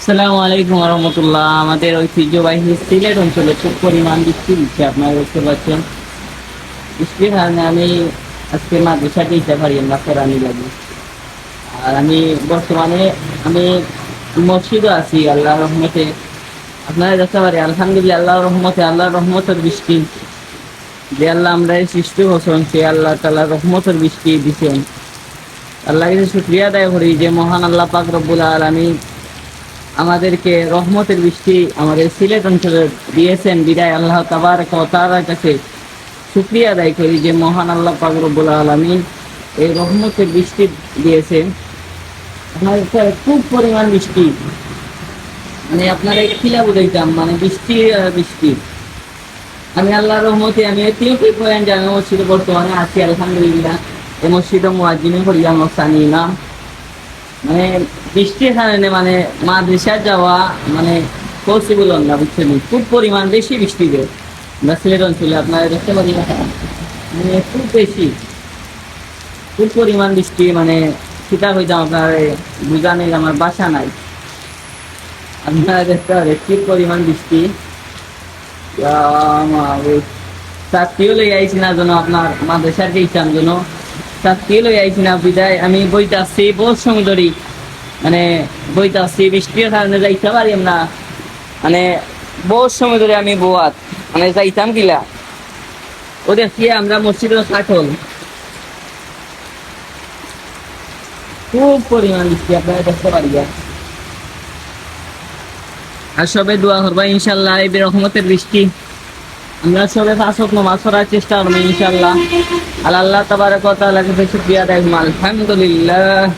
আসসালামু আলাইকুম রহমতুল্লাহ। আমাদের ঐতিহ্যবাহী সিলেট অঞ্চলে খুব পরিমাণ বৃষ্টি দিচ্ছে, আপনারা দেখতে পাচ্ছেন। বৃষ্টির কারণে আমি আজকে মাদ্রাসাতে যেতে পারি না, ফেরানি লাগে। আর আমি বর্তমানে আমি মসজিদও আছি আল্লাহর রহমতে। আপনারা দেখতে পারি আলহামদুলিল্লাহ, আল্লাহর রহমতের বৃষ্টি। যে আল্লাহ আমরা এই সৃষ্টি হচ্ছেন, সে আল্লাহ তাআলা রহমতের বৃষ্টি দিচ্ছেন। আল্লাহকে শুকরিয়া আদায় করি যে মহান আল্লাহ পাক রব্বুল আলামিন আমাদেরকে রহমতের বৃষ্টি আমাদের সিলেট অঞ্চলে দিয়েছেন। বিদায় আল্লাহ তাবারক ওয়া তাআলার কাছে শুকরিয়া আদায় করি যে মহান আল্লাহ পাক রব্বুল আলামিন এই রহমতের বৃষ্টি দিয়েছেন। আমাদের খুব পরিমাণ বৃষ্টি, মানে আপনারা খিলা বুঝাইতাম, মানে বৃষ্টি আর বৃষ্টি। আমি আল্লাহর রহমতে আমি এটিও কি করেন যে আমি মসজিদে বর্তমানে আছি আলহামদুলিল্লাহ। এই মসজিদে মুয়াজ্জিনে করিয়া মস্তানি না, মানে বৃষ্টির কারণে মানে মাদ্রাসা যাওয়া মানে পসিবল না, বুঝছেন। খুব পরিমাণ বেশি বৃষ্টি দেয় আমরা সিলেট অঞ্চলে, আপনারা দেখতে পারি না, মানে খুব বেশি, খুব পরিমাণ বৃষ্টি। মানে সেটা হইতাম আপনার বুঝানে আমার বাসা নাই। আপনারা দেখতে পারে কি পরিমাণ বৃষ্টি। চাকরিও লই আইছি না যেন আপনার মাদ্রাসার গেছিলাম যেন চাকরিও লই আইছি না, বিদায় আমি বইতে আসছি বহুত সময় ধরি, মানে বইতে আসছি বৃষ্টির কারণে যাইতে পারি না। মানে বহুত সময় ধরে আমি বোয়াত মানে যাইতাম কিলা ও দেখি আমরা মসজিদের কাঠল খুব পরিমাণ বৃষ্টি, আপনারা দেখতে পারি। আর সবে দোয়া করবা ইনশাল্লাহ এই রহমতের বৃষ্টি আমরা সবে 5 ওয়াক্ত নামাজ পড়ার চেষ্টা করবো ইনশাল্লাহ। আল্লাহ তাবারক ওয়া তাআলার কাছে শুকরিয়া আদায় করব, আলহামদুলিল্লাহ।